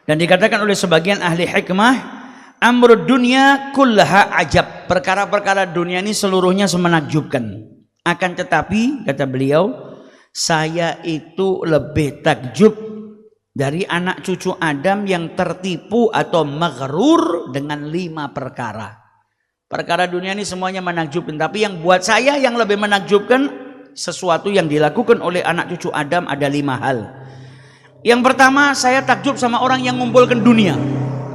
Dan dikatakan oleh sebagian ahli hikmah, amrud dunya kullaha ajab. Perkara-perkara dunia ini seluruhnya semenakjubkan. Akan tetapi, kata beliau, saya itu lebih takjub dari anak cucu Adam yang tertipu atau maghrur dengan 5 perkara. Perkara dunia ini semuanya menakjubkan. Tapi yang buat saya yang lebih menakjubkan, sesuatu yang dilakukan oleh anak cucu Adam ada 5 hal. Yang pertama, saya takjub sama orang yang mengumpulkan dunia.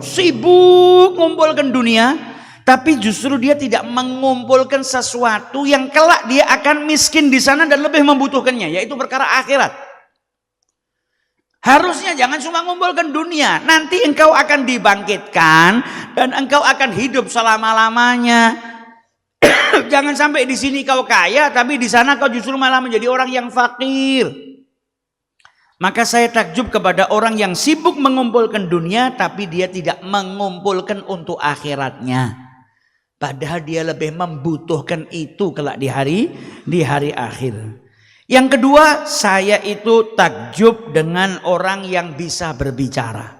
Sibuk mengumpulkan dunia, tapi justru dia tidak mengumpulkan sesuatu yang kelak dia akan miskin di sana dan lebih membutuhkannya, yaitu perkara akhirat. Harusnya jangan cuma mengumpulkan dunia, nanti engkau akan dibangkitkan dan engkau akan hidup selama-lamanya. Jangan sampai di sini kau kaya, tapi di sana kau justru malah menjadi orang yang fakir. Maka saya takjub kepada orang yang sibuk mengumpulkan dunia, tapi dia tidak mengumpulkan untuk akhiratnya. Padahal dia lebih membutuhkan itu kelak di hari akhir. Yang kedua, saya itu takjub dengan orang yang bisa berbicara.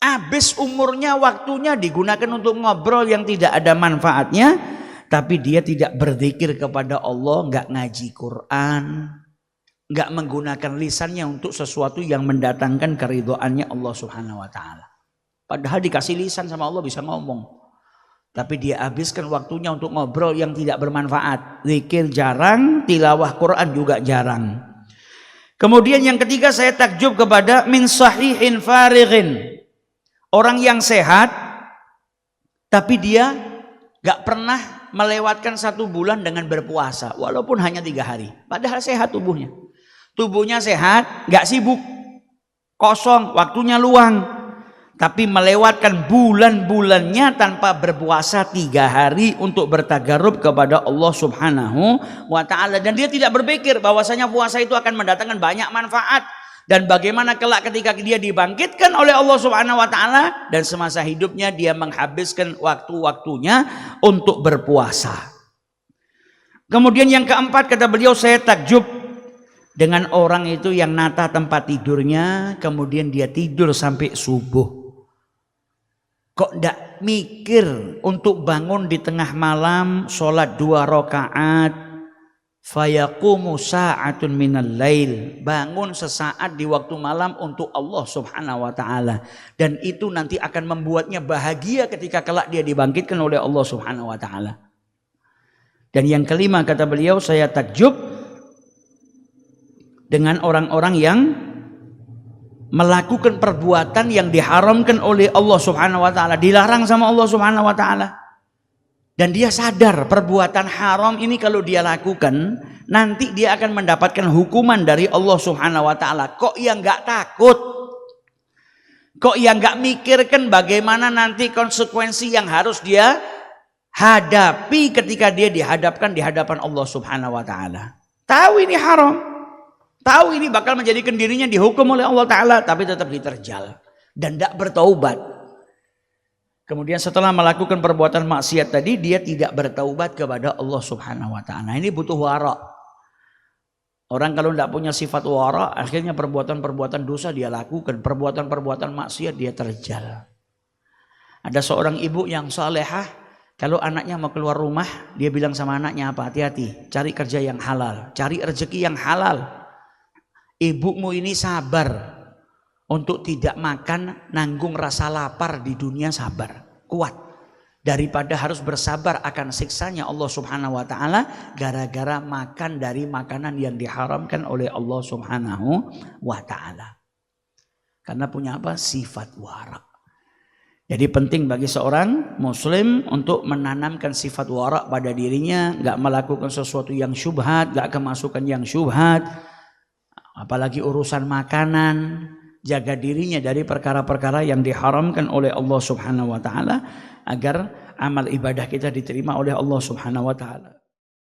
Habis umurnya, waktunya digunakan untuk ngobrol yang tidak ada manfaatnya, tapi dia tidak berzikir kepada Allah, nggak ngaji Quran, nggak menggunakan lisannya untuk sesuatu yang mendatangkan keridhoannya Allah Subhanahu wa taala. Padahal dikasih lisan sama Allah bisa ngomong. Tapi dia habiskan waktunya untuk ngobrol yang tidak bermanfaat. Zikir jarang, tilawah Quran juga jarang. Kemudian yang ketiga, saya takjub kepada min sahihin farighin. Orang yang sehat tapi dia nggak pernah melewatkan 1 bulan dengan berpuasa walaupun hanya 3 hari. Padahal sehat tubuhnya. Tubuhnya sehat, nggak sibuk, kosong, waktunya luang. Tapi melewatkan bulan-bulannya tanpa berpuasa 3 hari untuk bertagarub kepada Allah Subhanahu wa ta'ala. Dan dia tidak berpikir bahwasanya puasa itu akan mendatangkan banyak manfaat. Dan bagaimana kelak ketika dia dibangkitkan oleh Allah Subhanahu wa ta'ala. Dan semasa hidupnya dia menghabiskan waktu-waktunya untuk berpuasa. Kemudian yang keempat, kata beliau, saya takjub dengan orang itu yang nata tempat tidurnya, kemudian dia tidur sampai subuh. Kok ndak mikir untuk bangun di tengah malam, sholat 2 rakaat, fayaqumu sa'atun minal lail, bangun sesaat di waktu malam untuk Allah Subhanahu wa ta'ala. Dan itu nanti akan membuatnya bahagia ketika kelak dia dibangkitkan oleh Allah Subhanahu wa ta'ala. Dan yang kelima, kata beliau, saya takjub dengan orang-orang yang melakukan perbuatan yang diharamkan oleh Allah Subhanahu wa ta'ala, dilarang sama Allah Subhanahu wa ta'ala. Dan dia sadar perbuatan haram ini kalau dia lakukan, nanti dia akan mendapatkan hukuman dari Allah Subhanahu wa ta'ala. Kok ia nggak takut? Kok ia nggak mikirkan bagaimana nanti konsekuensi yang harus dia hadapi ketika dia dihadapkan di hadapan Allah Subhanahu wa ta'ala. Tahu ini haram, tahu ini bakal menjadikan dirinya dihukum oleh Allah Ta'ala, tapi tetap diterjal dan tidak bertaubat. Kemudian setelah melakukan perbuatan maksiat tadi, dia tidak bertaubat kepada Allah Subhanahu wa ta'ala. Ini butuh wara. Orang kalau tidak punya sifat wara, akhirnya perbuatan-perbuatan dosa dia lakukan, perbuatan-perbuatan maksiat dia terjal. Ada seorang ibu yang salehah, kalau anaknya mau keluar rumah, dia bilang sama anaknya apa? Hati-hati, cari kerja yang halal, cari rezeki yang halal. Ibumu ini sabar untuk tidak makan, nanggung rasa lapar di dunia, sabar, kuat. Daripada harus bersabar akan siksanya Allah Subhanahu wa ta'ala gara-gara makan dari makanan yang diharamkan oleh Allah Subhanahu wa ta'ala. Karena punya apa? Sifat wara. Jadi penting bagi seorang muslim untuk menanamkan sifat wara pada dirinya, nggak melakukan sesuatu yang syubhat, nggak kemasukan yang syubhat. Apalagi urusan makanan, jaga dirinya dari perkara-perkara yang diharamkan oleh Allah Subhanahu wa ta'ala agar amal ibadah kita diterima oleh Allah Subhanahu wa ta'ala.